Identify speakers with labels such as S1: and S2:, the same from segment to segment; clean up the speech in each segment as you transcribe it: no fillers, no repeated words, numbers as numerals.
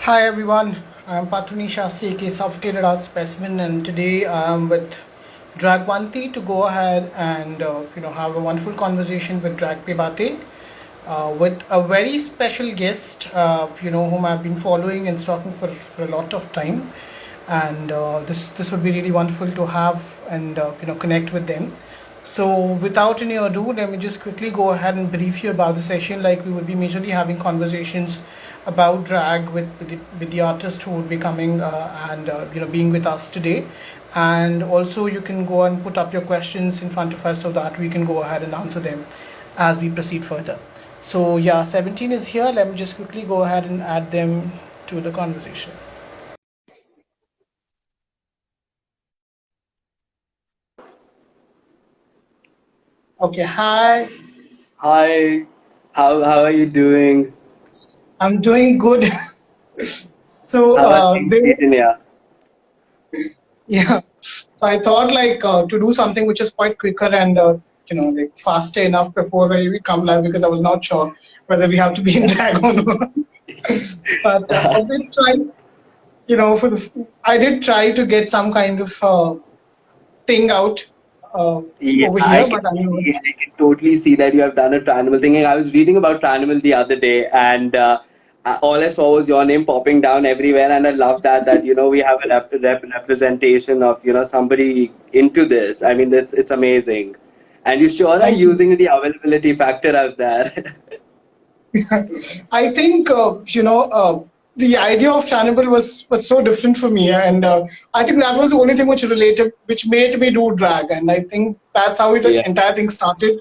S1: Hi everyone, I'm Patruni Shastri, aka Suffocated Art Specimen, and today I'm with Drag Banti to go ahead and have a wonderful conversation with Drag Bathey, with a very special guest, whom I've been following and stalking for a lot of time, and this would be really wonderful to have and connect with them. So, without any ado, let me just quickly go ahead and brief you about the session. Like, we would be majorly having conversations about drag with the artist who would be coming and being with us today. And also, you can go and put up your questions in front of us so that we can go ahead and answer them as we proceed further. So, yeah, 17 is here. Let me just quickly go ahead and add them to the conversation. Okay, hi.
S2: Hi, how are you doing?
S1: I'm doing good. So,
S2: How are things
S1: they,
S2: in India?
S1: yeah. So I thought like to do something which is quite quicker and like faster enough before we come live because I was not sure whether we have to be in drag or not. But I did try, I did try to get some kind of thing out uh,
S2: Yeah,
S1: over here, but I know it's
S2: I can totally see that you have done a Tranimal thing. I was reading about Tranimal the other day, and all I saw was your name popping down everywhere, and I love that we have a representation of somebody into this. I mean, it's amazing, and you sure are
S1: thank you.
S2: using the availability factor out there.
S1: I think the idea of Hannibal was so different for me, and I think that was the only thing which related, which made me do drag, and I think that's how the
S2: Yeah.
S1: entire thing started.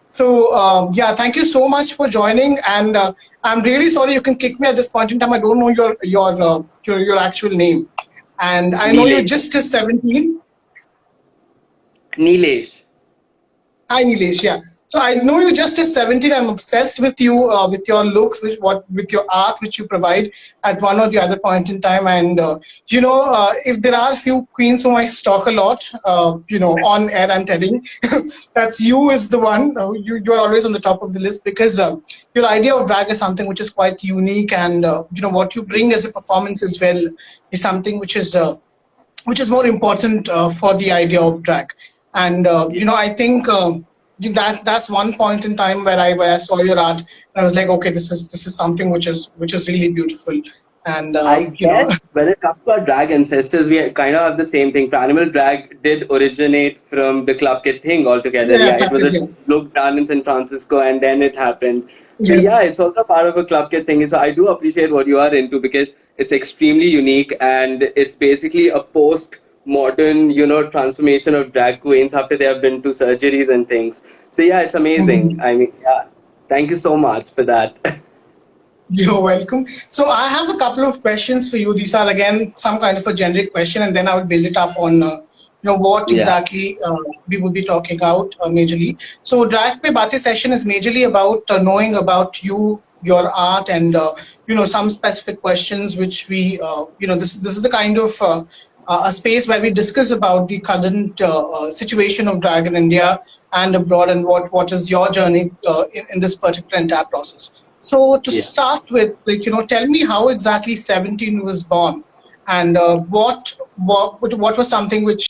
S1: So yeah, thank you so much for joining, and I'm really sorry you can kick me at this point in time. I don't know your actual name, and I know you're
S2: Nilesh.
S1: just 17.
S2: Nilesh.
S1: Hi, Nilesh. Yeah. So I know you just as 17. I'm obsessed with you, with your looks, with your art, which you provide at one or the other point in time. And if there are a few queens whom I stalk a lot, on air, I'm telling, that's you is the one. You're always on the top of the list because your idea of drag is something which is quite unique, and what you bring as a performance as well is something which is more important for the idea of drag. And I think that's one point in time where I saw your art, and I was like, okay, this is something which is really beautiful, and
S2: I guess when it comes to our drag ancestors, we kind of have the same thing. Animal drag did originate from the club kid thing altogether.
S1: yeah,
S2: Yeah, it
S1: that
S2: was
S1: is
S2: a
S1: yeah,
S2: look done in San Francisco and then it happened. So
S1: yeah.
S2: yeah, it's also part of a club kid thing. So I do appreciate what you are into because it's extremely unique and it's basically a post modern, transformation of drag queens after they have been to surgeries and things. So yeah, it's amazing.
S1: Mhm.
S2: I mean, yeah, thank you so much for that.
S1: You're welcome. So I have a couple of questions for you. These are again some kind of a generic question, and then I will build it up on what
S2: Yeah.
S1: exactly we would be talking about majorly. So Drag Pe Bate session is majorly about knowing about you, your art, and some specific questions which we this is the kind of a space where we discuss about the current situation of drag in India and abroad, and what is your journey in this particular entire process. So to
S2: Yeah.
S1: start with, like tell me how exactly 17 was born, and what was something which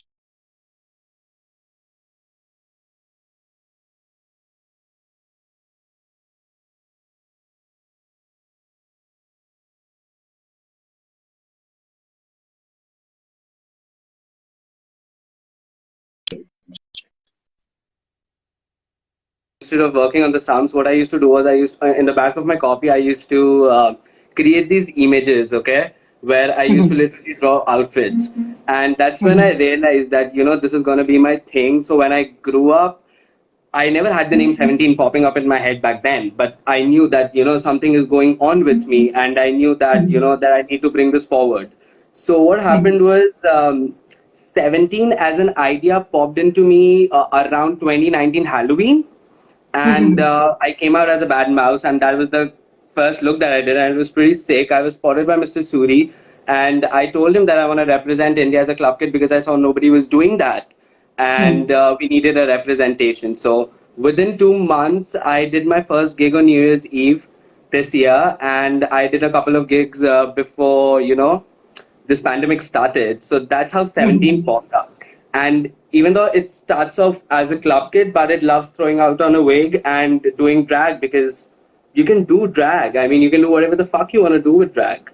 S2: Instead of working on the sums, what I used to do was I used in the back of my copy, I used to create these images, okay, where I used to
S1: Mhm.
S2: literally draw outfits, and that's when I
S1: Mhm.
S2: realized that this is gonna be my thing. So when I grew up, I never had the name 17 popping up in my head back then, but I knew that something is going on with me, and I knew that
S1: Mhm.
S2: that I need to bring this forward. So what happened
S1: Mhm.
S2: was 17 as an idea popped into me around 2019 Halloween, and
S1: Mhm.
S2: I came out as a bad mouse, and that was the first look that I did, and it was pretty sick. I was spotted by Mr. Suri, and I told him that I want to represent India as a club kid because I saw nobody was doing that, and
S1: Mhm.
S2: we needed a representation. So within 2 months, I did my first gig on New Year's Eve. this year, and I did a couple of gigs before this pandemic started. So that's how 17
S1: Mhm.
S2: popped up. And even though it starts off as a club kid, but it loves throwing out on a wig and doing drag because you can do drag. I mean, you can do whatever the fuck you want to do with drag.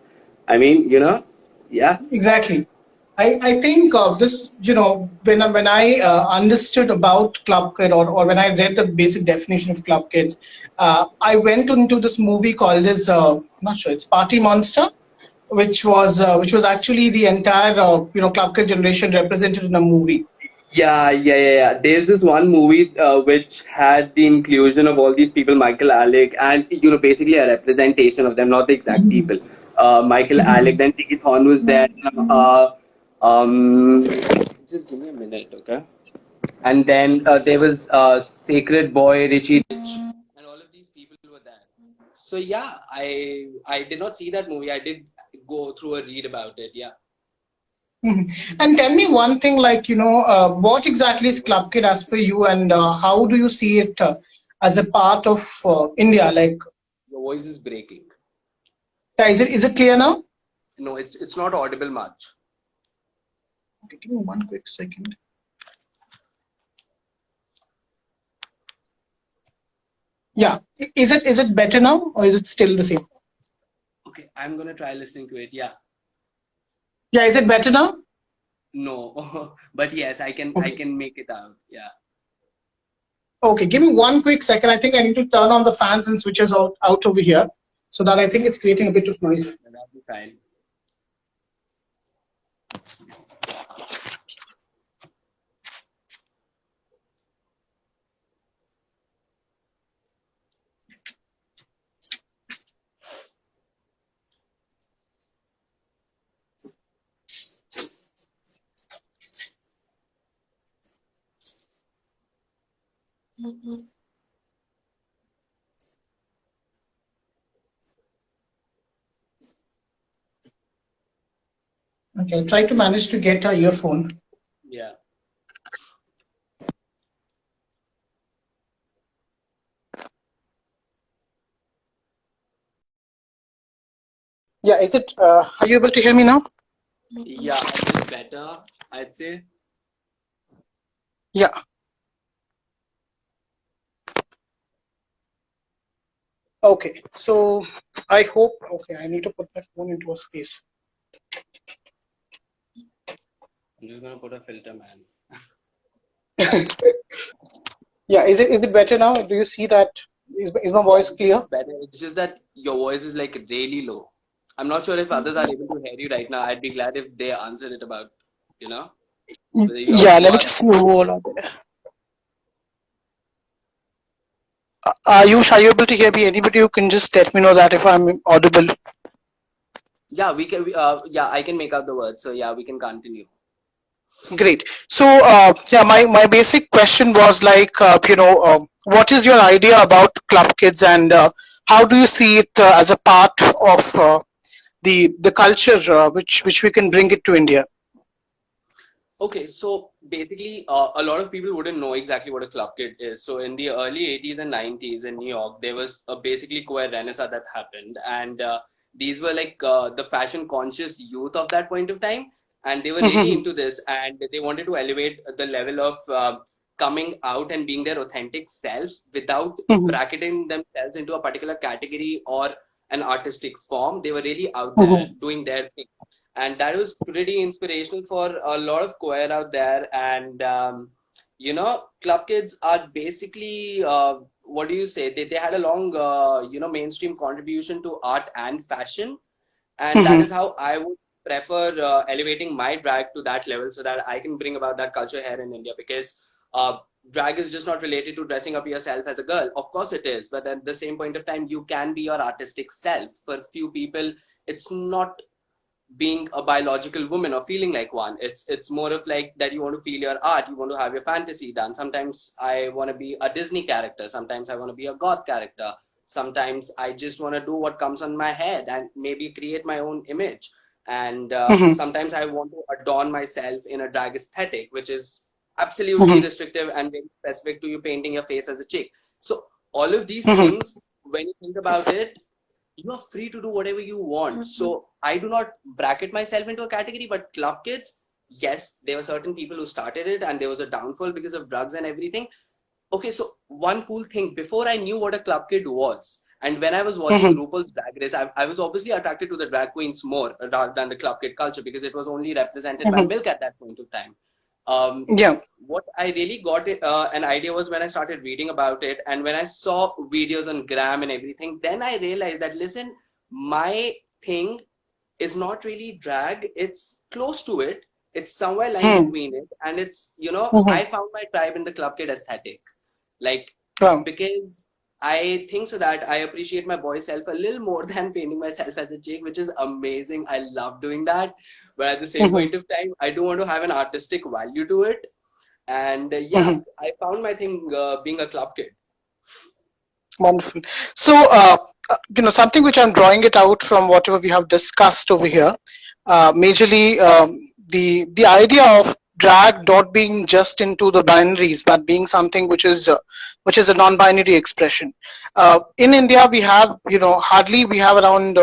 S2: I mean, yeah.
S1: Exactly. I think this, when I understood about Club Kid, or when I read the basic definition of Club Kid, I went into this movie called as, not sure, it's Party Monster, which was actually the entire Club Kid generation represented in a movie.
S2: Yeah. There's this one movie which had the inclusion of all these people, Michael Alec, and basically a representation of them, not the exact
S1: Mhm.
S2: people. Michael Alec,
S1: Mhm.
S2: then Tiki Thorn was there. Um, just give me a minute, okay? And then there was Sacred Boy, Richie Rich, and all of these people were there. So yeah, I did not see that movie. I did go through a read about it. Yeah.
S1: Mhm. And tell me one thing, like, what exactly is Club Kid as per you, and how do you see it as a part of India? Like,
S2: Your voice is breaking.
S1: is it clear now?
S2: No, it's not audible much.
S1: Okay, give me one quick second. Yeah, is it better now, or is it still the same?
S2: Okay, I'm gonna try listening to it. Yeah.
S1: Yeah, is it better now?
S2: No, but yes, I
S1: Okay.
S2: can make it out. Yeah.
S1: Okay, give me one quick second. I think I need to turn on the fans and switches out over here, so that I think it's creating a bit of noise.
S2: That'll be fine.
S1: Okay, try to manage to get a earphone.
S2: Yeah.
S1: Yeah, is it? Are you able to hear me now?
S2: Yeah, a bit better, I'd say.
S1: Yeah. Okay. So I hope. Okay, I need to put my phone into a space.
S2: I'm just gonna put a filter, man.
S1: Yeah. Is it better now? Do you see that? Is my
S2: Yeah,
S1: voice
S2: it's a
S1: clear?
S2: bit better. It's just that your voice is like really low. I'm not sure if others are able to hear you right now. I'd be glad if they answer it about, you know, whether
S1: Yeah.
S2: you
S1: Let me
S2: are.
S1: just move on. Ayush, are you able to hear me? Anybody who can just let me know that if I'm audible.
S2: Yeah, we can. Yeah, I can make out the words. So yeah, we can continue.
S1: Great. So, yeah, my basic question was like, what is your idea about Club Kids, and how do you see it as a part of the culture which we can bring it to India?
S2: Okay, so basically, a lot of people wouldn't know exactly what a club kid is. So in the early 80s and 90s in New York, there was a basically queer renaissance that happened, and these were like the fashion conscious youth of that point of time, and they were really
S1: Mhm,
S2: into this, and they wanted to elevate the level of coming out and being their authentic self without
S1: mhm,
S2: bracketing themselves into a particular category or an artistic form. They were really out there
S1: mhm,
S2: doing their thing, and that was pretty inspirational for a lot of choir out there. And club kids are basically what do you say, they had a long mainstream contribution to art and fashion, and that
S1: mhm,
S2: is how I would prefer elevating my drag to that level so that I can bring about that culture here in India, because uh, drag is just not related to dressing up yourself as a girl. Of course it is, but at the same point of time you can be your artistic self. For few people it's not being a biological woman or feeling like one. It's more of like that you want to feel your art, you want to have your fantasy done. Sometimes I want to be a Disney character, sometimes I want to be a goth character, sometimes I just want to do what comes on my head and maybe create my own image. And
S1: mhm,
S2: sometimes I want to adorn myself in a drag aesthetic, which is absolutely
S1: mhm,
S2: restrictive and very specific to you painting your face as a chick. So all of these
S1: mhm,
S2: things, when you think about it, you are free to do whatever you want. So I do not bracket myself into a category, but club kids, yes, there were certain people who started it and there was a downfall because of drugs and everything. Okay, so one cool thing, before I knew what a club kid was, and when I was watching
S1: Mhm.
S2: RuPaul's Drag Race, I was obviously attracted to the drag queens more rather than the club kid culture because it was only represented by
S1: Mhm.
S2: Milk at that point of time. Um,
S1: Yeah.
S2: what I really got an idea was when I started reading about it and when I saw videos on Gram and everything, then I realized that listen, my thing is not really drag, it's close to it, it's somewhere lying
S1: Mhm.
S2: between it, and it's,
S1: Mhm.
S2: I found my tribe in the club kid aesthetic. Like,
S1: Wow.
S2: because I think so that I appreciate my boy self a little more than painting myself as a chick, which is amazing. I love doing that. But at the same
S1: Mhm.
S2: point of time, I do want to have an artistic value to it. And yeah,
S1: Mhm.
S2: I found my thing being a club kid.
S1: Wonderful. So, something which I'm drawing it out from whatever we have discussed over here, majorly the idea of drag not being just into the binaries, but being something which is a non-binary expression. In India, we have hardly we have around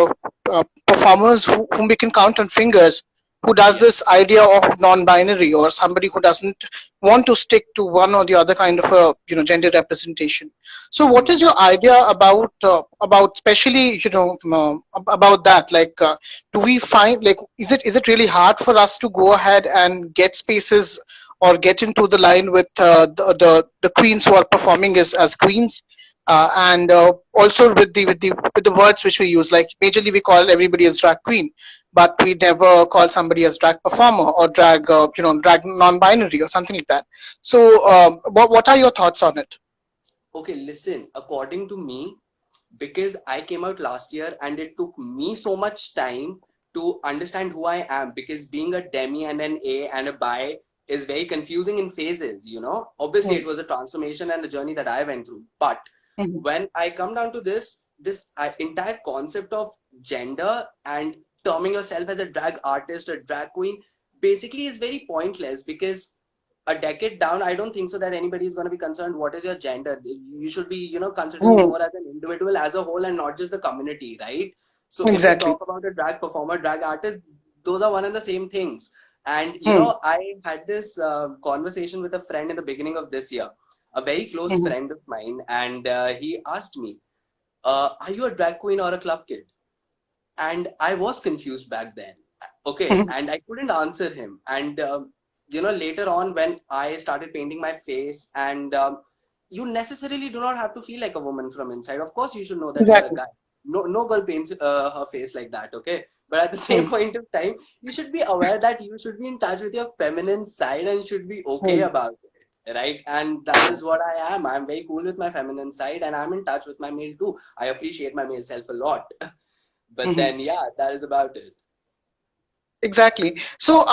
S1: performers whom we can count on fingers who does
S2: Yeah.
S1: this idea of non-binary, or somebody who doesn't want to stick to one or the other kind of a gender representation. So, what is
S2: Mhm.
S1: your idea about especially about that? Like, do we find, like, is it really hard for us to go ahead and get spaces or get into the line with the queens who are performing as queens? And also with the words which we use, like majorly we call everybody as drag queen, but we never call somebody as drag performer or drag non-binary or something like that. So, what are your thoughts on it?
S2: Okay, listen, according to me, because I came out last year and it took me so much time to understand who I am, because being a demi and an A and a bi is very confusing in phases. Obviously, it was a transformation and a journey that I went through. But
S1: Mhm.
S2: when I come down to this entire concept of gender and terming yourself as a drag artist, a drag queen, basically is very pointless because a decade down, I don't think so that anybody is going to be concerned what is your gender. You should be considering
S1: Hmm.
S2: more as an individual as a whole and not just the community, right? So if we
S1: Exactly.
S2: talk about a drag performer, drag artist, those are one and the same things. And
S1: Hmm.
S2: I had this conversation with a friend in the beginning of this year, a very close
S1: Hmm.
S2: friend of mine, and he asked me, "Are you a drag queen or a club kid?" And I was confused back then. Okay,
S1: Hmm.
S2: and I couldn't answer him. And later on when I started painting my face, and you necessarily do not have to feel like a woman from inside. Of course, you should know that you're a
S1: Exactly.
S2: guy. No girl paints her face like that. Okay, but at the same
S1: Hmm.
S2: point of time, you should be aware that you should be in touch with your feminine side and should be okay
S1: Hmm.
S2: about it, right? And that is what I am. I'm very cool with my feminine side, and I'm in touch with my male too. I appreciate my male self a lot. But
S1: Hmm.
S2: then, yeah, that is about it.
S1: Exactly. So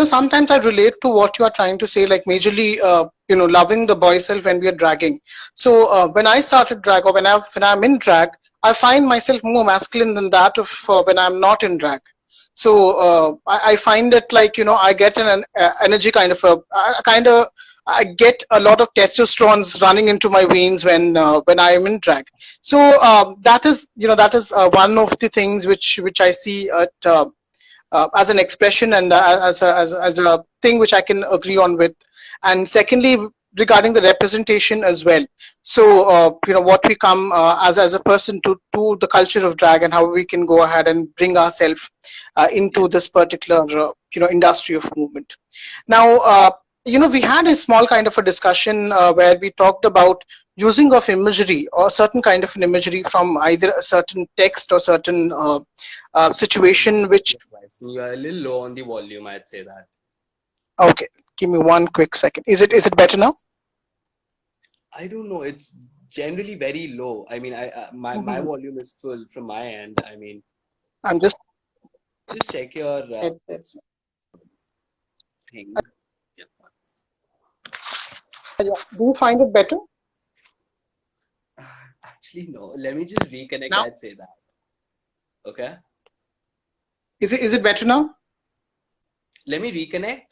S1: sometimes I relate to what you are trying to say, like majorly, loving the boy self when we are dragging. So when I started drag, or when I'm in drag, I find myself more masculine than that of when I'm not in drag. So I find it like I get an energy kind of I get a lot of testosterone running into my veins when I am in drag. So that is one of the things which I see as an expression, and as a thing which I can agree on with. And secondly, regarding the representation as well. So, what we come as a person to the culture of drag, and how we can go ahead and bring ourselves
S2: Yeah.
S1: into this particular industry of movement. Now, we had a small kind of a discussion where we talked about using of imagery, or certain kind of an imagery from either a certain text or certain
S2: Sorry, your
S1: situation,
S2: voice
S1: which
S2: is rising. You are a little low on the volume, I'd say that.
S1: okay, give me one quick second. Is it better now?
S2: I don't know. It's generally very low. I mean, my
S1: Mhm.
S2: volume is full from my end. I mean,
S1: I'm just
S2: just check your
S1: it's,
S2: thing. Yeah.
S1: yeah. Do you find it better
S2: Actually, no. Let me just reconnect.
S1: now?
S2: I'd say that. Okay.
S1: Is it better now?
S2: Let me reconnect.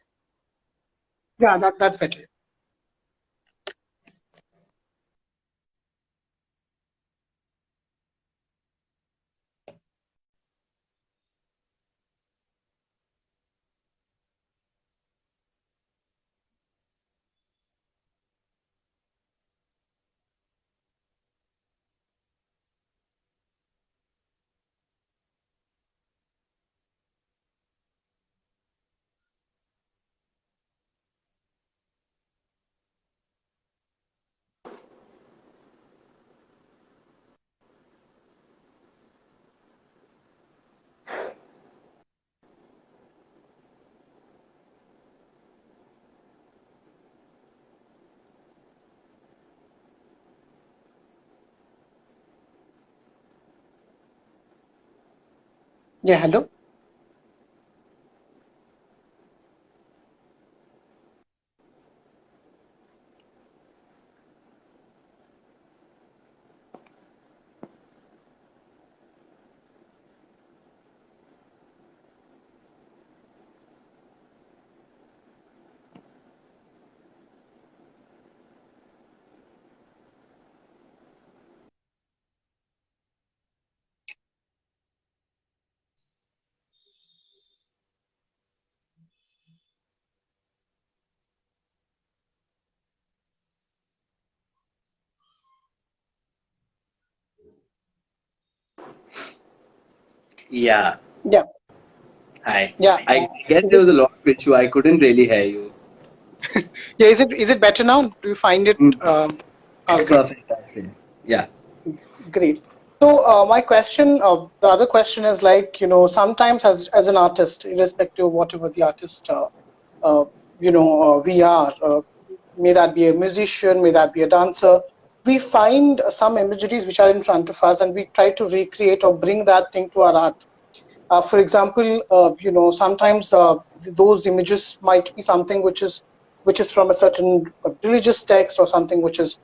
S1: Yeah, that's better. Yeah, hello.
S2: Yeah.
S1: Yeah,
S2: Hi.
S1: yeah.
S2: I guess there was a lot of issue. I couldn't really hear you.
S1: Yeah, is it better now? Do you find it
S2: Mm, it's
S1: good?
S2: perfect, I'd say. Yeah.
S1: Great. So my question, the other question is like, sometimes as an artist, irrespective of whatever the artist, uh, we are, may that be a musician, may that be a dancer, we find some imageries which are in front of us, and we try to recreate or bring that thing to our art. For example, sometimes those images might be something which is from a certain religious text, or something which is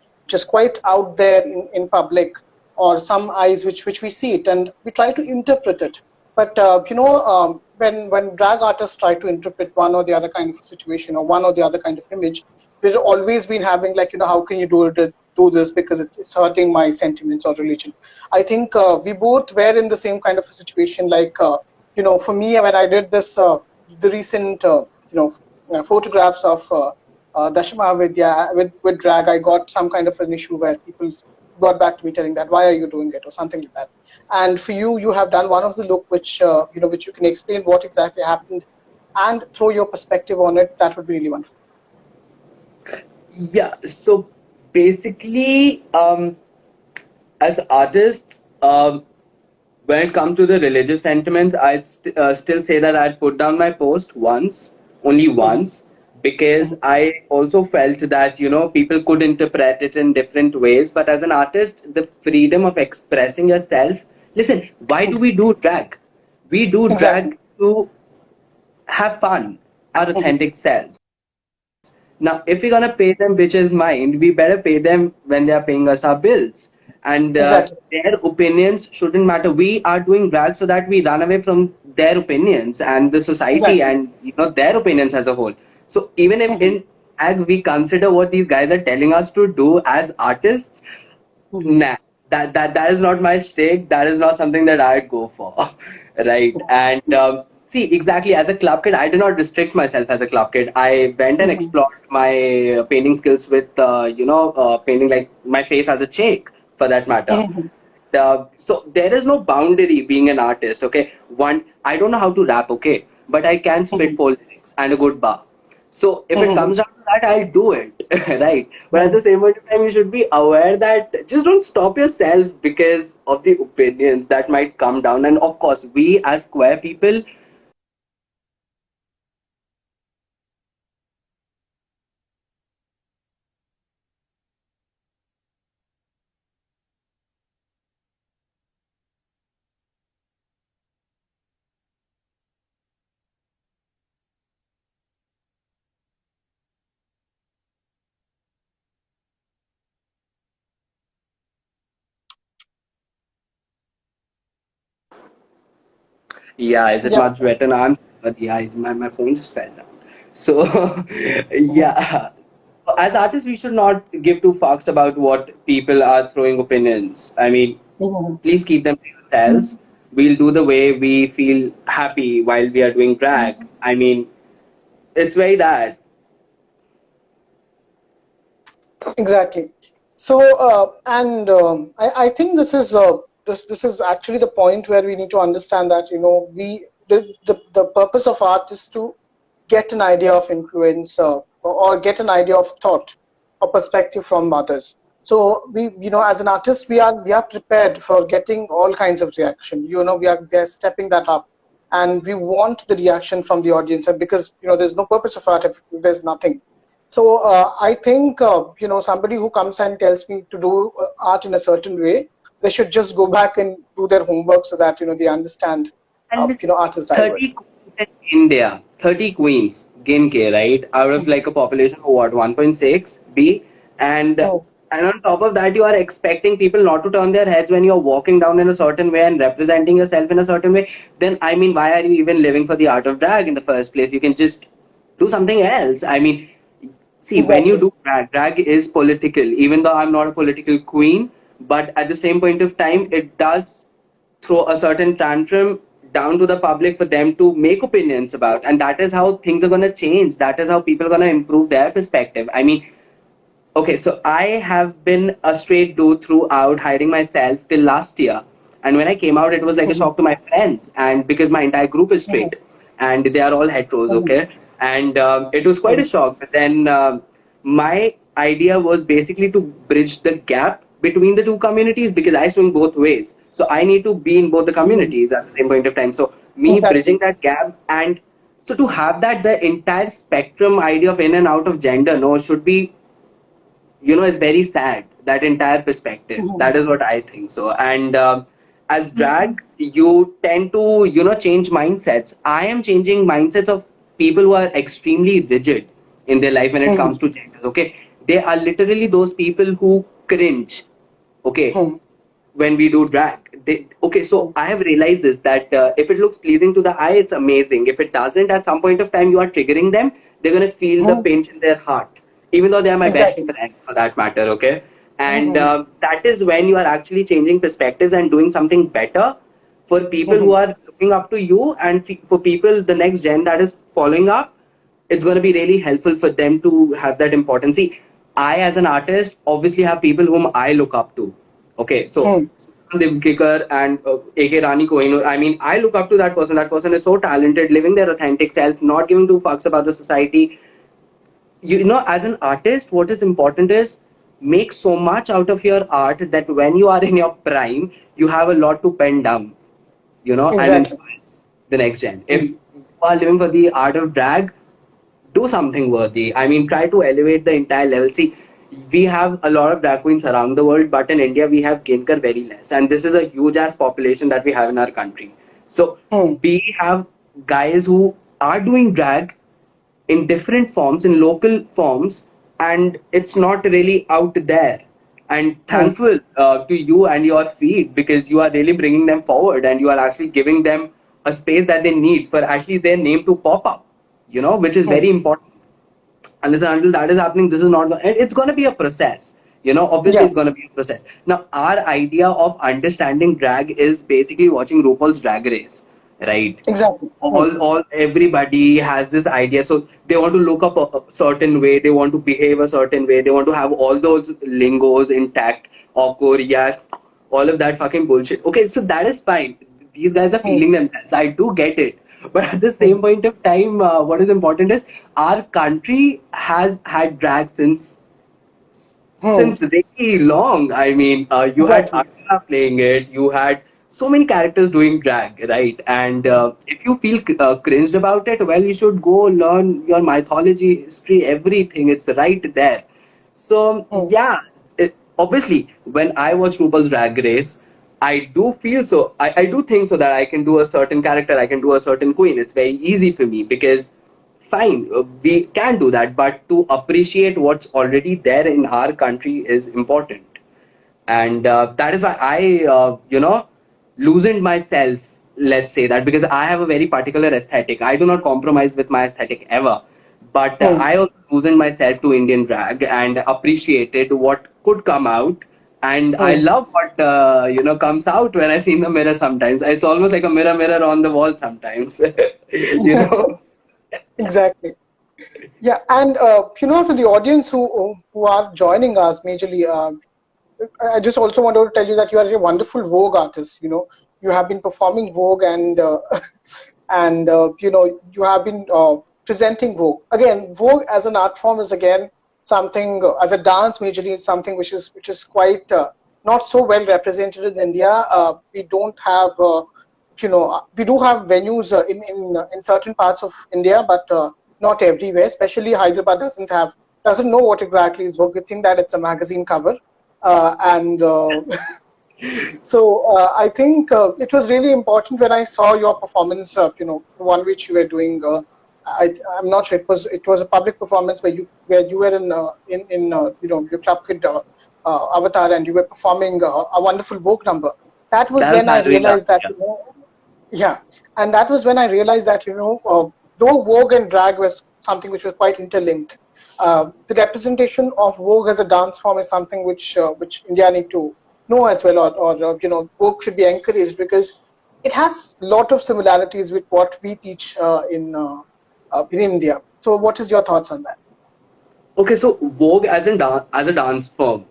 S1: quite out there in public, or some eyes which we see it and we try to interpret it. But when drag artists try to interpret one or the other kind of a situation or one or the other kind of image, we've always been having like, how can you do this because it's hurting my sentiments or religion. I think we both were in the same kind of a situation. Like, for me, when I did this, the recent, photographs of Dashama Vidya with drag, I got some kind of an issue where people got back to me telling that, why are you doing it, or something like that. And for you, you have done one of the look which you can explain what exactly happened and throw your perspective on it. That would be really wonderful.
S2: Yeah. So basically, as artists, when it comes to the religious sentiments, still say that I'd put down my post once, only
S1: Mhm,
S2: once, because
S1: mhm,
S2: I also felt that, people could interpret it in different ways. But as an artist, the freedom of expressing yourself. Listen, why do
S1: mhm.
S2: we do drag? We do
S1: Exactly.
S2: drag to have fun, our
S1: Mhm,
S2: authentic selves. Now, if we're gonna pay them bitches mind, we better pay them when they are paying us our bills. And
S1: exactly.
S2: their opinions shouldn't matter. We are doing drag so that we run away from their opinions and the society
S1: Exactly.
S2: and their opinions as a whole. So even if
S1: Mhm,
S2: in drag we consider what these guys are telling us to do as artists,
S1: mhm,
S2: nah, that is not my stake. That is not something that I'd go for, right? And see, exactly, as a club kid, I did not restrict myself as a club kid. I went and
S1: mhm,
S2: explored my painting skills with painting like my face as a check, for that matter.
S1: mhm,
S2: So there is no boundary being an artist. Okay, one, I don't know how to rap. Okay, but I can spit
S1: mhm,
S2: four lyrics and a good bar. So if it
S1: mhm,
S2: comes down to that, I'll do it, right? But at
S1: mhm.
S2: the same point of time, you should be aware that just don't stop yourself because of the opinions that might come down. And of course, we as square people, yeah, is it
S1: Yeah.
S2: much better now? I'm sorry, my phone just fell down. So,
S1: Mhm,
S2: yeah, as artists, we should not give two fucks about what people are throwing opinions. I mean,
S1: mhm.
S2: please keep them to yourselves. We'll do the way we feel happy while we are doing drag. I mean, it's very that.
S1: Exactly. So, and I think this is actually the point where we need to understand that the purpose of art is to get an idea of influence, or get an idea of thought or perspective from others. So as an artist, we are prepared for getting all kinds of reaction. We are stepping that up, and we want the reaction from the audience, and because there's no purpose of art if there's nothing. So I think somebody who comes and tells me to do art in a certain way, they should just go back and do their homework so that they understand.
S2: And
S1: artists die with.
S2: 30 queens in India, 30 queens, Ginke, right? Out of like a population of what, 1.6 B?
S1: Oh,
S2: And on top of that, you are expecting people not to turn their heads when you're walking down in a certain way and representing yourself in a certain way. Then, I mean, why are you even living for the art of drag in the first place? You can just do something else. I mean, see, when you
S1: exactly.
S2: do drag is political, even though I'm not a political queen, but at the same point of time, it does throw a certain tantrum down to the public for them to make opinions about. And that is how things are going to change. That is how people are going to improve their perspective. I mean, okay, so I have been a straight dude throughout, hiding myself till last year. And when I came out, it was like a
S1: Mhm,
S2: shock to my friends. And because my entire group is
S1: mhm,
S2: straight and they are all heteros,
S1: mhm,
S2: okay? And it was quite a
S1: mhm,
S2: shock. But then my idea was basically to bridge the gap between the two communities because I swing both ways. So I need to be in both the
S1: mhm.
S2: communities at the same point of time. So me bridging
S1: Exactly.
S2: that gap, and so to have that, the entire spectrum idea of in and out of gender, no, should be, is very sad, that entire perspective.
S1: Mhm,
S2: That is what I think. So, and as
S1: mhm,
S2: drag, you tend to change mindsets. I am changing mindsets of people who are extremely rigid in their life when it
S1: mhm,
S2: comes to genders. Okay, they are literally those people who cringe, okay,
S1: mhm,
S2: when we do drag. Okay, so
S1: mhm,
S2: I have realized this, that if it looks pleasing to the eye, it's amazing. If it doesn't, at some point of time, you are triggering them. They're gonna feel the
S1: mhm.
S2: pinch in their heart, even though they are my best
S1: Exactly.
S2: friend for that matter. Okay, and
S1: Mhm,
S2: that is when you are actually changing perspectives and doing something better for people who
S1: mhm,
S2: are looking up to you, and for people, the next gen that is following up. It's going to be really helpful for them to have that importance. See, I, as an artist, obviously have people whom I look up to. Okay, so
S1: mhm,
S2: Divkikar and AK Rani Kohinoor. I mean, I look up to that person. That person is so talented, living their authentic self, not giving two fucks about the society. As an artist, what is important is make so much out of your art that when you are in your prime, you have a lot to pen down, and
S1: exactly.
S2: inspire the next gen. If
S1: Mhm,
S2: you are living for the art of drag, do something worthy. I mean, try to elevate the entire level. See, we have a lot of drag queens around the world, but in India we have Ginkar very less, and this is a huge ass population that we have in our country. So
S1: mhm,
S2: we have guys who are doing drag in different forms, in local forms, and it's not really out there. And
S1: mhm,
S2: thankful to you and your feed, because you are really bringing them forward and you are actually giving them a space that they need for actually their name to pop up, which is
S1: mhm.
S2: very important. Unless and until that is happening, this is not it's going to be a process. Obviously
S1: Yeah,
S2: it's going to be a process. Now our idea of understanding drag is basically watching RuPaul's Drag Race, right?
S1: exactly. Mhm,
S2: All Everybody has this idea, so they want to look up a certain way, they want to behave a certain way, they want to have all those lingos intact, awkward, yes, all of that fucking bullshit. Okay, so that is fine. These guys are
S1: mhm,
S2: feeling themselves, I do get it. But at the
S1: mhm,
S2: same point of time, what is important is our country has had drag
S1: mhm.
S2: since really long. I mean, you had
S1: Exactly.
S2: Archana playing it, you had so many characters doing drag, right? And if you feel cringed about it, well, you should go learn your mythology, history, everything. It's right there. So,
S1: Mhm,
S2: yeah, obviously, when I watch RuPaul's Drag Race, I do feel so. I do think so that I can do a certain character, I can do a certain queen. It's very easy for me because fine, we can do that, but to appreciate what's already there in our country is important. And that is why I loosened myself, let's say that, because I have a very particular aesthetic. I do not compromise with my aesthetic ever, but
S1: mhm,
S2: I also loosened myself to Indian drag and appreciated what could come out. And I
S1: mhm.
S2: love what comes out when I see in the mirror. Sometimes it's almost like a mirror on the wall sometimes. you know
S1: Exactly. Yeah, and for the audience who are joining us majorly, I just also wanted to tell you that you are a wonderful Vogue artist. You have been performing Vogue, and and you have been presenting Vogue. Again, Vogue as an art form is again something, as a dance majorly, is something which is quite not so well represented in India. We don't have we do have venues in certain parts of India, but not everywhere. Especially Hyderabad doesn't know what exactly is Vogue. We think that it's a magazine cover, and So I think it was really important when I saw your performance. The one which you were doing. I'm not sure. It was a public performance where you were in your club kid avatar, and you were performing a wonderful Vogue number. That was
S2: That was
S1: when I
S2: Halloween last
S1: realized that
S2: year.
S1: yeah, and that was when I realized that though Vogue and drag was something which was quite interlinked, the representation of Vogue as a dance form is something which India need to know as well, or Vogue should be encouraged because it has a lot of similarities with what we teach in India. So, what is your thoughts on that?
S2: Okay, so Vogue as a dance form,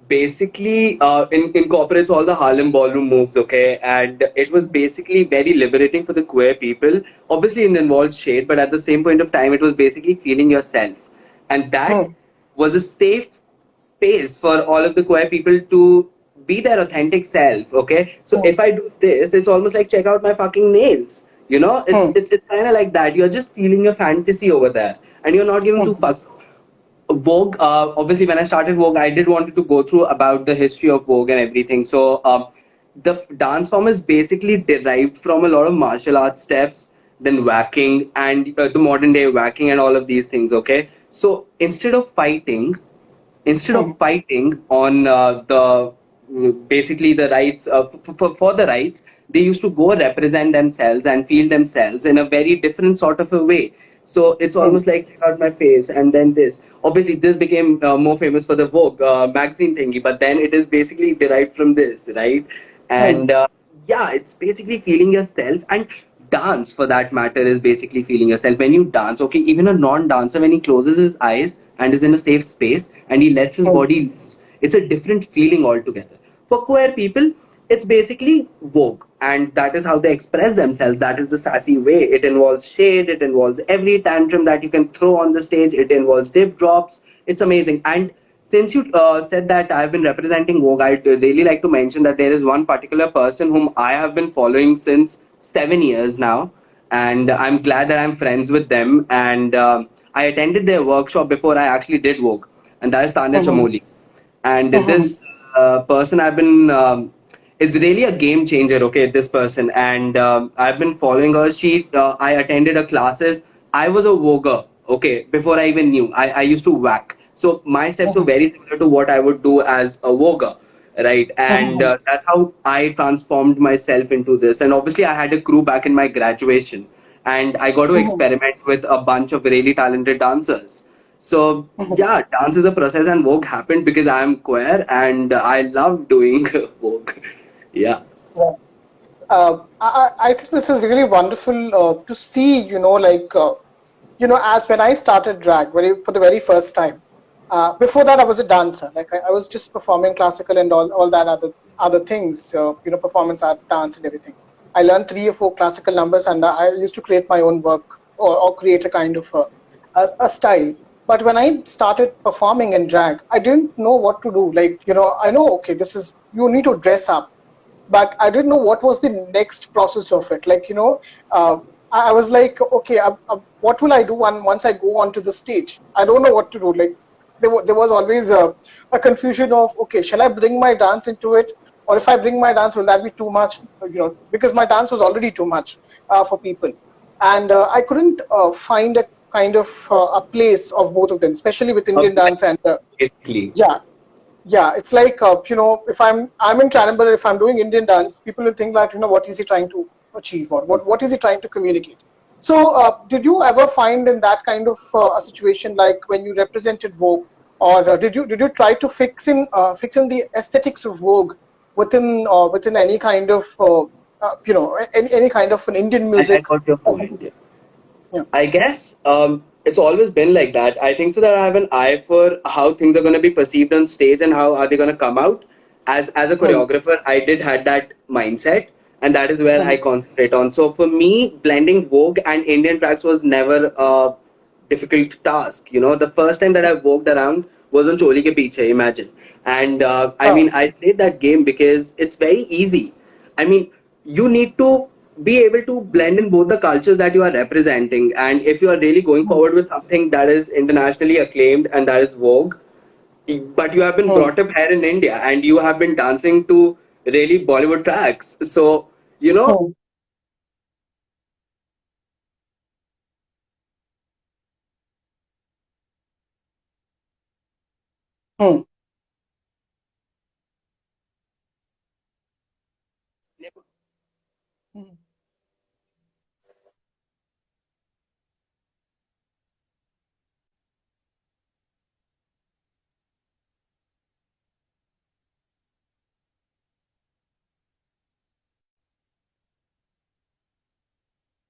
S2: basically incorporates all the Harlem ballroom moves. Okay, and it was basically very liberating for the queer people. Obviously, it involved shade, but at the same point of time, it was basically feeling yourself, and that
S1: Hmm.
S2: was a safe space for all of the queer people to be their authentic self. Okay, so
S1: Hmm.
S2: if I do this, it's almost like check out my fucking nails. You know, it's
S1: Hmm.
S2: it's it's kind of like that. You're just feeling a fantasy over there, and you're not giving two
S1: Hmm.
S2: fucks. Vogue, obviously, when I started Vogue, I did wanted to go through about the history of Vogue and everything. So, the dance form is basically derived from a lot of martial arts steps, then whacking, and the modern day whacking, and all of these things. Okay, so instead of fighting on the basically the rights for the rights, they used to go represent themselves and feel themselves in a very different sort of a way. So it's
S1: Hmm.
S2: almost like check out my face, and then this. Obviously, this became more famous for the Vogue magazine thingy, but then it is basically derived from this, right?
S1: Hmm.
S2: And yeah, it's basically feeling yourself, and dance for that matter is basically feeling yourself. When you dance, okay, even a non-dancer, when he closes his eyes and is in a safe space and he lets his
S1: Hmm.
S2: body loose, it's a different feeling altogether. For queer people, it's basically Vogue, and that is how they express themselves. That is the sassy way. It involves shade, it involves every tantrum that you can throw on the stage, it involves dip drops. It's amazing. And since you said that I've been representing Vogue, I'd really like to mention that there is one particular person whom I have been following since 7 years now, and I'm glad that I'm friends with them. And I attended their workshop before I actually did Vogue, and that is Tanya
S1: Hmm.
S2: Chamoli. And
S1: Hmm.
S2: this person I've been is really a game changer. Okay, this person, and I've been following her. I attended her classes. I was a voguer. Okay, before I even knew, I used to whack. So my steps were
S1: Hmm.
S2: very similar to what I would do as a voguer, right? And
S1: Hmm.
S2: that's how I transformed myself into this. And obviously, I had a crew back in my graduation, and I got to
S1: Hmm.
S2: experiment with a bunch of really talented dancers. So
S1: Hmm.
S2: yeah, dance is a process, and Vogue happened because I'm queer and I love doing Vogue. Yeah.
S1: Yeah. I think this is really wonderful to see, as when I started drag for the very first time. Before that, I was a dancer. Like I was just performing classical and all that other things, performance art, dance, and everything. I learned 3 or 4 classical numbers, and I used to create my own work or create a kind of a style. But when I started performing in drag, I didn't know what to do. Like, I know, okay, this is you need to dress up, but I didn't know what was the next process of it. Like, I was like, okay, what will I do once I go onto the stage? I don't know what to do. Like, there was always a confusion of, okay, shall I bring my dance into it? Or if I bring my dance, will that be too much? Because my dance was already too much for people. And I couldn't find a kind of a place of both of them, especially with
S2: A
S1: Indian
S2: blend,
S1: dance and
S2: basically.
S1: yeah, yeah, it's like if I'm in Tribal, if I'm doing Indian dance, people will think that what is he trying to achieve, or what is he trying to communicate. So, did you ever find in that kind of a situation, like when you represented Vogue, or did you try to fix in the aesthetics of Vogue within any kind of any kind of an Indian
S2: I
S1: music?
S2: got your
S1: Or something?
S2: point. Yeah.
S1: Yeah.
S2: I guess it's always been like that. I think so that I have an eye for how things are going to be perceived on stage and how are they going to come out. As a
S1: Hmm.
S2: choreographer, I did had that mindset, and that is where
S1: Hmm.
S2: I concentrate on. So for me, blending Vogue and Indian tracks was never a difficult task. You know, the first time that I walked around was on Choli ke Piche, imagine. And I
S1: Oh.
S2: mean, I played that game because it's very easy. I mean, you need to be able to blend in both the cultures that you are representing. And if you are really going
S1: Hmm.
S2: forward with something that is internationally acclaimed and that is Vogue, but you have been
S1: Hmm.
S2: brought up here in India and you have been dancing to really Bollywood tracks. So, you know,
S1: Hmm. Hmm.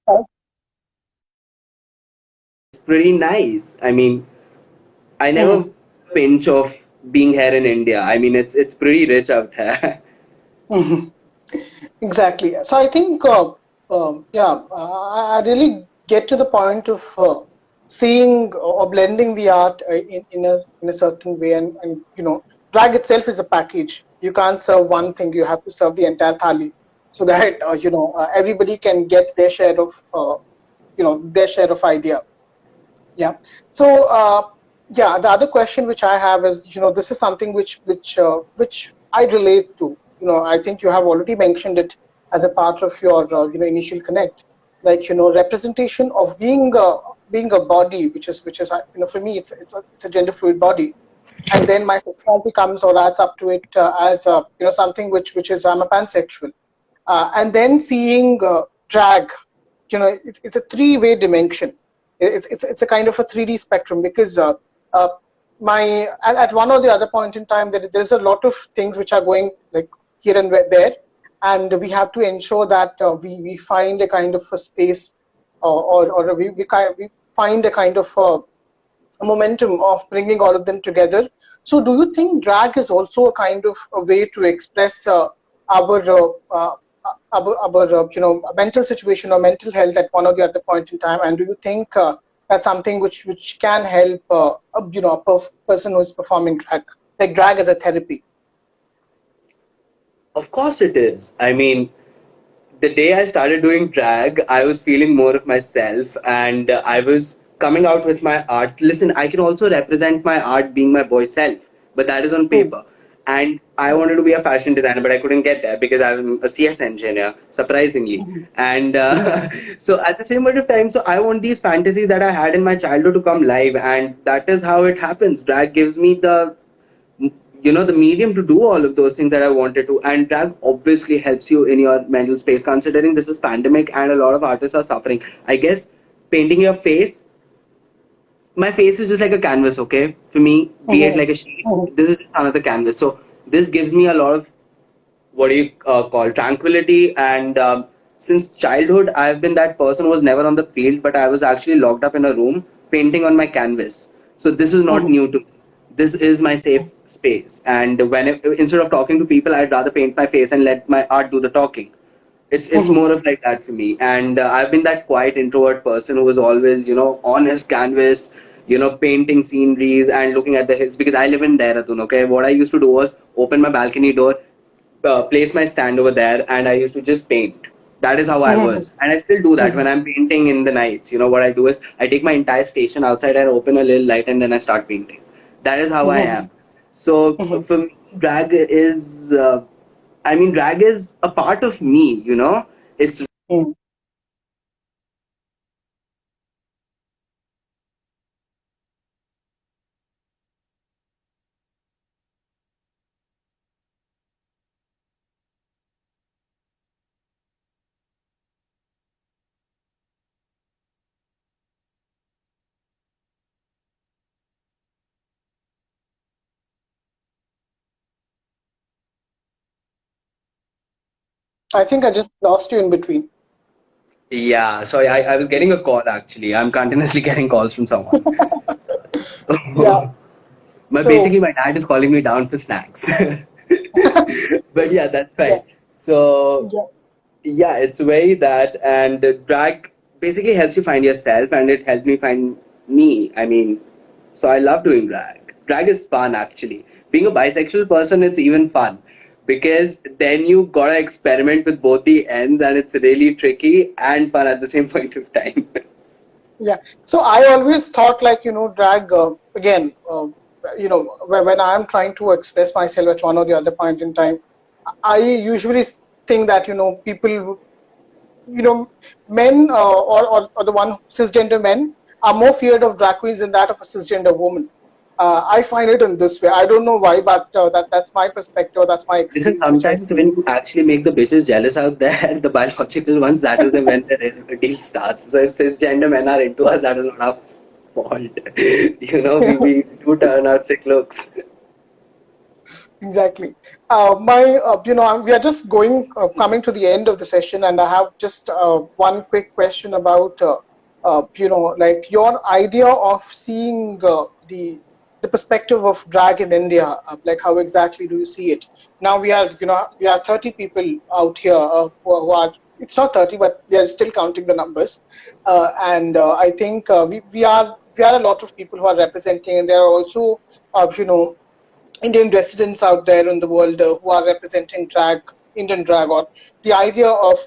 S1: Hmm.
S2: it's pretty nice. I mean, I never
S1: Hmm.
S2: pinch of being here in India. I mean, it's pretty rich out here.
S1: Hmm. Exactly. So I think, yeah, I really get to the point of seeing or blending the art in a certain way, and drag itself is a package. You can't serve one thing; you have to serve the entire thali, so that everybody can get their share of their share of idea. Yeah. So, yeah, the other question which I have is, this is something which I relate to. I think you have already mentioned it as a part of your, initial connect, like, representation of being a body, which is, for me, it's a gender fluid body, and then my sexuality comes or adds up to it as something which is I'm a pansexual, and then seeing drag, it's a three-way dimension. It's a kind of a 3D spectrum, because uh, my at one or the other point in time, there's a lot of things which are going like here and there, and we have to ensure that we find a kind of a space, or we find a kind of momentum of bringing all of them together. So, do you think drag is also a kind of a way to express our mental situation or mental health at one or the other point in time? And do you think that's something which can help a person who is performing drag, like drag as a therapy?
S2: Of course it is. I mean, the day I started doing drag, I was feeling more of myself and I was coming out with my art. Listen, I can also represent my art being my boy self, but that is on
S1: Hmm.
S2: paper. And I wanted to be a fashion designer, but I couldn't get there because I'm a CS engineer, surprisingly.
S1: Hmm.
S2: And
S1: Hmm.
S2: so at the same point of time, so I want these fantasies that I had in my childhood to come live, and that is how it happens. Drag gives me the medium to do all of those things that I wanted to, and drag obviously helps you in your mental space, considering this is pandemic and a lot of artists are suffering. I guess painting your face, my face is just like a canvas, okay, for me, be it
S1: Hmm.
S2: like a sheet,
S1: Hmm.
S2: this is just another canvas. So this gives me a lot of what do you call tranquility, and since childhood I've been that person who was never on the field, but I was actually locked up in a room painting on my canvas. So this is not
S1: Hmm.
S2: new to me. This is my safe space, and instead of talking to people, I'd rather paint my face and let my art do the talking. It's
S1: Hmm.
S2: more of like that for me, and I've been that quiet introvert person who was always on his canvas, painting sceneries and looking at the hills, because I live in Dehradun. Okay, what I used to do was open my balcony door, place my stand over there, and I used to just paint. That is how I
S1: Hmm.
S2: was, and I still do that
S1: Hmm.
S2: when I'm painting in the nights. What I do is I take my entire station outside and open a little light, and then I start painting. That is how I
S1: Hmm.
S2: am. So
S1: Hmm.
S2: for me, drag is. I mean, drag is a part of me. It's
S1: Hmm. I think I just lost you in between.
S2: yeah. Sorry, I was getting a call actually. I'm continuously getting calls from someone.
S1: Yeah.
S2: So,
S1: So,
S2: basically, my dad is calling me down for snacks. But yeah, that's
S1: yeah,
S2: fine. So
S1: yeah.
S2: yeah, it's very that, and drag basically helps you find yourself, and it helped me find me. I mean, so I love doing drag. Drag is fun actually. Being a bisexual person, it's even fun because then you gotta experiment with both the ends, and it's really tricky and fun at the same point of time.
S1: Yeah. So I always thought, like, drag again. when I'm trying to express myself at one or the other point in time, I usually think that, people, men or the one cisgender men are more feared of drag queens than that of a cisgender woman. I find it in this way. I don't know why, but that's my perspective. That's my
S2: Listen,
S1: experience, which I
S2: sometimes
S1: see.
S2: when you actually make the bitches jealous out there, the biological ones, that is when the real deal starts. So if cisgender men are into us, that is not our fault. We do turn out sick looks.
S1: Exactly. We are just coming to the end of the session, and I have just one quick question about, like your idea of seeing the perspective of drag in India. Like, how exactly do you see it? Now we are 30 people out here who are. It's not 30, but we are still counting the numbers, and I think we are a lot of people who are representing, and there are also, Indian residents out there in the world who are representing Indian drag, or the idea of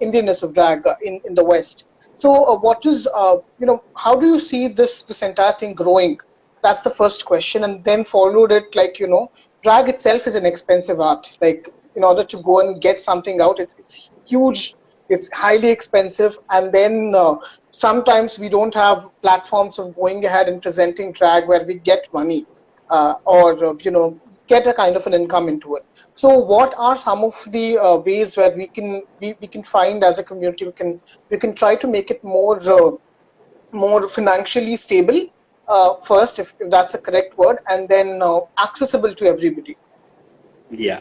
S1: Indianness of drag in the West. So, what is how do you see this entire thing growing? That's the first question, and then followed it, like, drag itself is an expensive art. Like, in order to go and get something out, it's huge, it's highly expensive, and then sometimes we don't have platforms of going ahead and presenting drag where we get money, or get a kind of an income into it. So what are some of the ways where we can find, as a community, we can try to make it more financially stable, first, if that's the correct word, and then accessible to everybody.
S2: Yeah.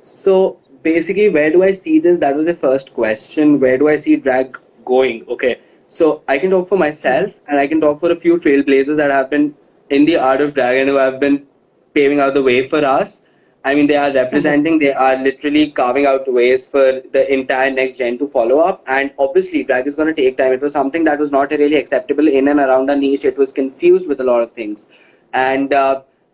S2: So basically, where do I see this? That was the first question. Where do I see drag going? Okay. So I can talk for myself, and I can talk for a few trailblazers that have been in the art of drag and who have been paving out the way for us. I mean, they are
S1: Mhm.
S2: representing, they are literally carving out ways for the entire next gen to follow up. And obviously, drag is going to take time. It was something that was not really acceptable in and around the niche. It was confused with a lot of things. And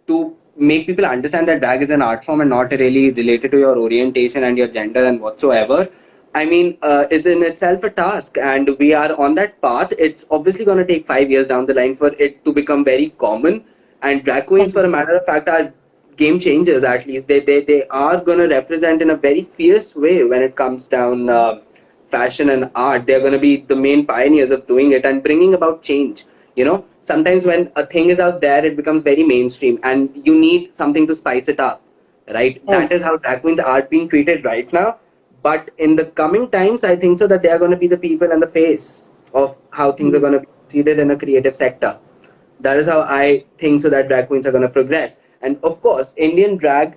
S2: to make people understand that drag is an art form and not really related to your orientation and your gender and whatsoever, I mean, it's in itself a task, and we are on that path. It's obviously going to take 5 years down the line for it to become very common. And drag queens, for a matter of fact, are game changers. At least they are going to represent in a very fierce way when it comes down fashion and art. They're going to be the main pioneers of doing it and bringing about change. Sometimes when a thing is out there, it becomes very mainstream, and you need something to spice it up, right?
S1: Mm.
S2: That is how drag queens are being treated right now. But in the coming times, I think so that they are going to be the people and the face of how things are
S1: Mm.
S2: going to be considered in a creative sector. That is how I think so that drag queens are going to progress. And of course, Indian drag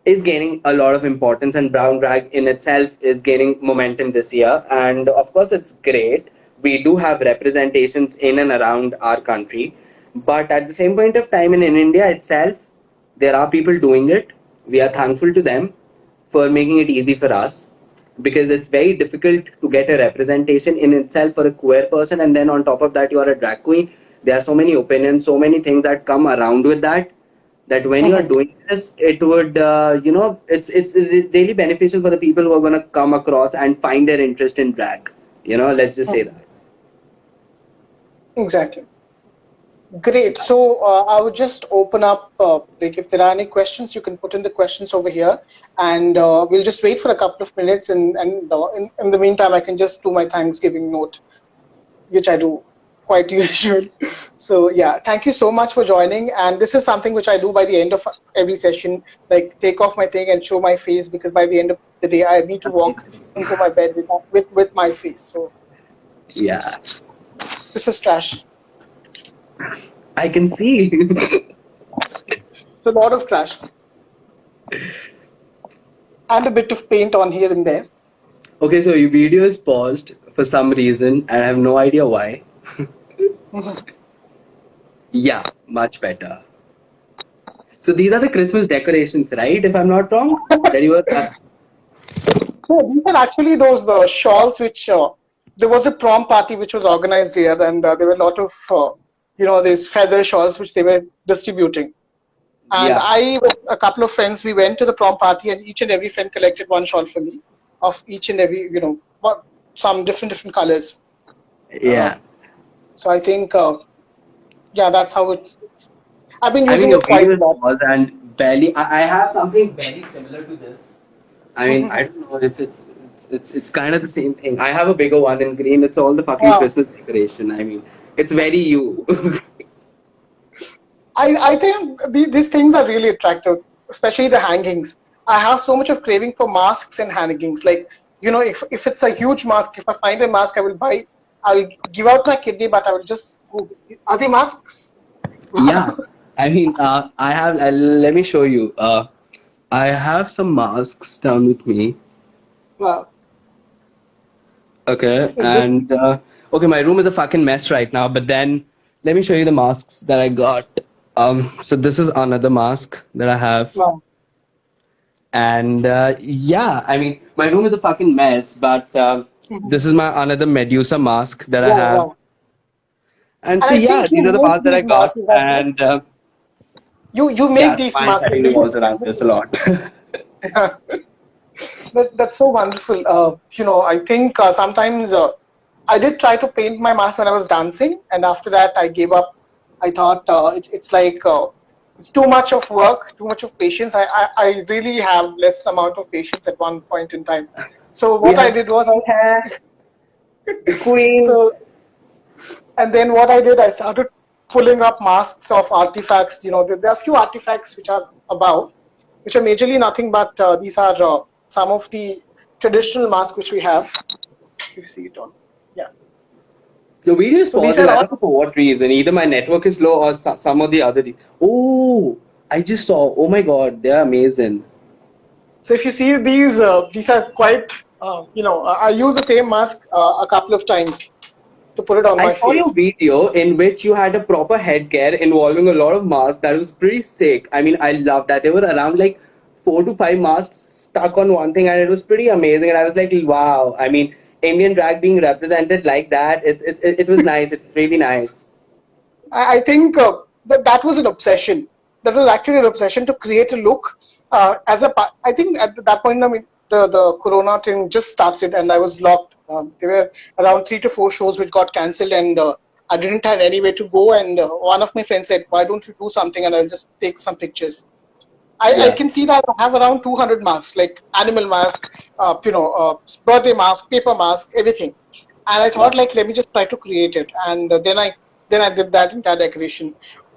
S2: is gaining a lot of importance, and brown drag in itself is gaining momentum this year. And of course, it's great. We do have representations in and around our country. But at the same point of time, in India itself, there are people doing it. We are thankful to them for making it easy for us, because it's very difficult to get a representation in itself for a queer person, and then on top of that you are a drag queen. There are so many opinions, so many things that come around with that, that when you are
S1: Mhm.
S2: doing this, it would it's really beneficial for the people who are going to come across and find their interest in drag. Let's just say
S1: Mhm.
S2: that.
S1: Exactly. Great. So I would just open up, like, if there are any questions, you can put in the questions over here, and we'll just wait for a couple of minutes, and in the meantime, I can just do my Thanksgiving note, which I do quite usual. So yeah, thank you so much for joining. And this is something which I do by the end of every session, like take off my thing and show my face, because by the end of the day, I need to walk into my bed with my face. So
S2: Yeah,
S1: this is trash.
S2: I can see.
S1: It's a lot of trash and a bit of paint on here and there.
S2: Okay, so your video is paused for some reason, and I have no idea why. Yeah, much better. So these are the Christmas decorations, right? If I'm not wrong, that you were.
S1: No, these are actually those shawls which there was a prom party which was organized here, and there were a lot of these feather shawls which they were distributing. And
S2: Yeah,
S1: I, with a couple of friends, we went to the prom party, and each and every friend collected one shawl for me, of each and every some different colors. Uh,
S2: yeah.
S1: so I think, yeah, that's how it's. I've been
S2: I mean,
S1: using
S2: your
S1: it quite
S2: video
S1: a
S2: is
S1: lot.
S2: pause and barely. I have something very similar to this. I mean, I don't know if it's kind of the same thing. I have a bigger one in green. It's all the fucking
S1: Wow.
S2: Christmas decoration. I mean, it's very you.
S1: I think these things are really attractive, especially the hangings. I have so much of craving for masks and hangings. Like, if it's a huge mask, if I find a mask, I will buy. I'll give out my kidney, but I will just Google. Are they masks?
S2: Yeah, I mean, I have. Let me show you. I have some masks down with me.
S1: Wow.
S2: Okay,
S1: It just
S2: and okay, my room is a fucking mess right now. But then, let me show you the masks that I got. So this is another mask that I have.
S1: wow.
S2: And yeah, I mean, my room is a fucking mess, but
S1: Mhm.
S2: this is my another Medusa mask that I
S1: Wow,
S2: have.
S1: wow.
S2: And
S1: And
S2: so
S1: I
S2: yeah,
S1: think you
S2: these are the
S1: make
S2: masks that I
S1: these
S2: got.
S1: masks, is that right?
S2: And
S1: You
S2: yeah,
S1: make
S2: so
S1: these
S2: mine
S1: masks.
S2: certainly
S1: Do you?
S2: revolves around this a lot.
S1: That's so wonderful. I think sometimes I did try to paint my mask when I was dancing, and after that I gave up. I thought it's like it's too much of work, too much of patience. I really have less amount of patience at one point in time. So
S2: We
S1: what I
S2: have
S1: did was
S2: hair, the queen.
S1: so and then what I did, I started pulling up masks of artifacts. There are a few artifacts which are above, which are majorly nothing but these are some of the traditional masks which we have. If you see it on, yeah.
S2: The video is
S1: So these
S2: pausing.
S1: are
S2: I
S1: all.
S2: don't know for what reason. Either my network is low or some of the other. Oh, I just saw. Oh my god, they're amazing.
S1: So if you see these are quite. I use the same mask a couple of times to put it on
S2: I
S1: my
S2: saw your
S1: face.
S2: video in which you had a proper headgear involving a lot of masks. That was pretty sick. I mean, I love that. There were around like 4 to 5 masks stuck on one thing, and it was pretty amazing. And I was like, wow. I mean, Indian drag being represented like that, it was nice. It's really nice.
S1: I think that was an obsession. That was actually an obsession to create a look. I think at that point, I mean, the Corona thing just started, and I was locked. There were around 3 to 4 shows which got cancelled, and I didn't have anywhere to go. And one of my friends said, "Why don't you do something?" And I'll just take some pictures. I
S2: Yeah.
S1: can see that I have around 200 masks, like animal mask, birthday mask, paper mask, everything. And I thought,
S2: Wow.
S1: like, let me just try to create it. And then I did that entire decoration.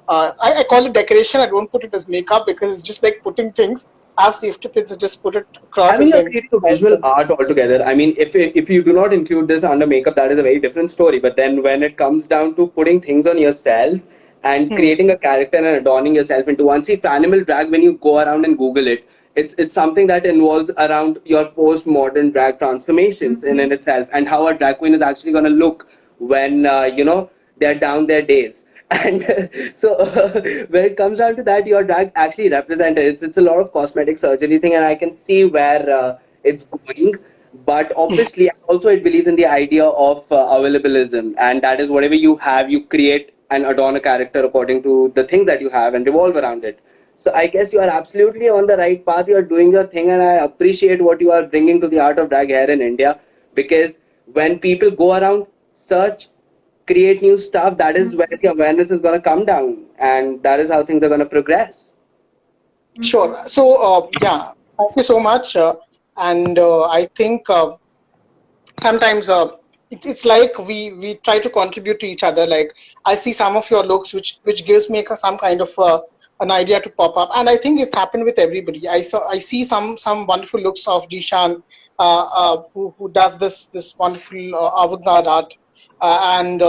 S1: I call it decoration. I don't put it as makeup because it's just like putting things. I have safety pins and just put it
S2: I
S1: across
S2: mean,
S1: and
S2: you're
S1: then.
S2: creating a visual art altogether. I mean, if you do not include this under makeup, that is a very different story. But then when it comes down to putting things on yourself and
S1: Hmm.
S2: creating a character and adorning yourself into one, see, animal drag, when you go around and Google it, it's something that involves around your post-modern drag transformations in itself and how a drag queen is actually going to look when they're down their days. And so when it comes down to that, your drag actually represented. It's a lot of cosmetic surgery thing, and I can see where it's going. But obviously, also it believes in the idea of availabilism, and that is whatever you have, you create and adorn a character according to the thing that you have and revolve around it. So I guess you are absolutely on the right path. You are doing your thing, and I appreciate what you are bringing to the art of drag here in India. Because when people go around, search, create new stuff, that is where the awareness is going to come down, and that is how things are going to progress.
S1: Sure. So, yeah, thank you so much. And I think sometimes it's like we try to contribute to each other. Like I see some of your looks which gives me some kind of an idea to pop up, and I think it's happened with everybody. I see some wonderful looks of Jishan, who does this wonderful avant-garde art, and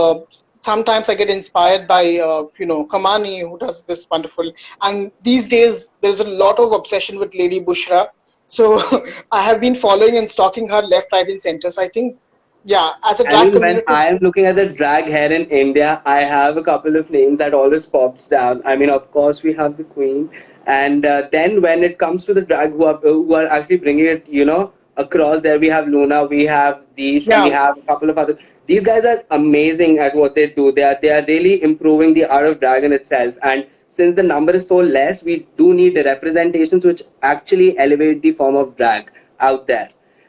S1: sometimes I get inspired by Kamani, who does this wonderful. And these days there's a lot of obsession with Lady Bushra. So I have been following and stalking her left, right, and center. So I think, yeah, as a
S2: I
S1: drag
S2: mean, when
S1: community,
S2: I am looking at the drag hair in India, I have a couple of names that always pops down. I mean, of course, we have the queen, and then when it comes to the drag who are actually bringing it, across there, we have Luna, we have Zish, we
S1: yeah,
S2: have a couple of others. These guys are amazing at what they do. They are really improving the art of drag in itself. And since the number is so less, we do need the representations which actually elevate the form of drag out there,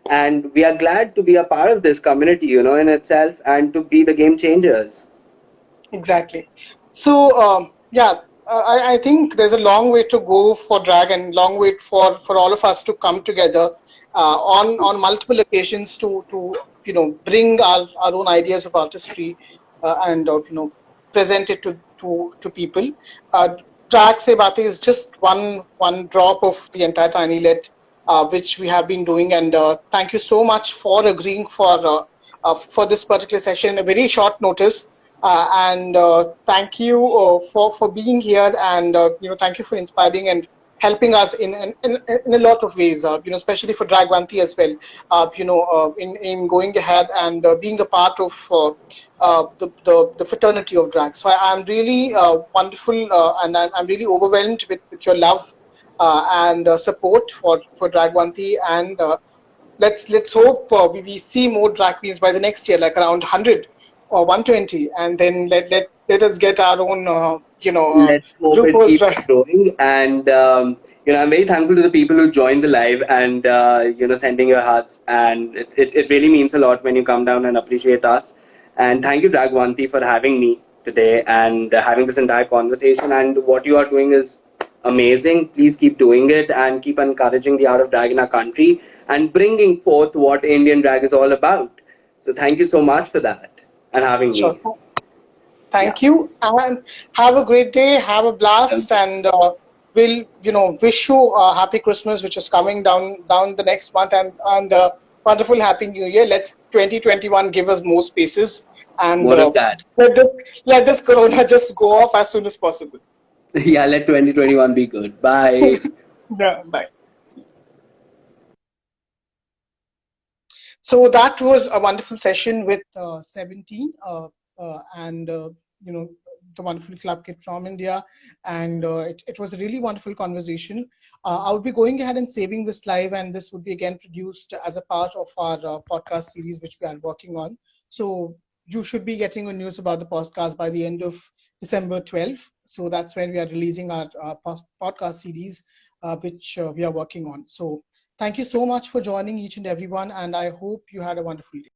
S2: and we are glad to be a part of this community, in itself, and to be the game changers.
S1: exactly. So, yeah. I think there's a long way to go for drag and long way for all of us to come together on multiple occasions to bring our own ideas of artistry and present it to people. Uh, Drag Se Baate is just one drop of the entire tiny let which we have been doing, and thank you so much for agreeing for this particular session, a very short notice. And thank you for being here, and thank you for inspiring and helping us in a lot of ways. Especially for Dragwanti as well. In going ahead and being a part of the fraternity of drag. So I'm really wonderful, and I'm really overwhelmed with your love and support for Dragwanti, and let's hope we see more drag queens by the next year, like around 100 or 120, and then let us get our own
S2: Let's hope it
S1: RuPaul's
S2: keeps
S1: drag.
S2: growing. And I'm very thankful to the people who joined the live and sending your hearts. And it really means a lot when you come down and appreciate us. And thank you, Dragwanti, for having me today and having this entire conversation. And what you are doing is amazing. Please keep doing it and keep encouraging the art of drag in our country and bringing forth what Indian drag is all about. So thank you so much for that and having
S1: Sure.
S2: me. Yeah.
S1: Thank you, and have a great day. Have a blast, and we'll wish you a happy Christmas, which is coming down the next month, and wonderful happy New Year. Let's 2021 give us more spaces, and
S2: More of that.
S1: let this let this Corona just go off as soon as possible.
S2: Yeah, let 2021 be good. Bye.
S1: Yeah, bye. So that was a wonderful session with 17 and the wonderful club kid from India, and it was a really wonderful conversation. I would be going ahead and saving this live, and this would be again produced as a part of our podcast series which we are working on. So you should be getting a news about the podcast by the end of December 12th. So that's when we are releasing our podcast series, which we are working on. So thank you so much for joining each and everyone, and I hope you had a wonderful day.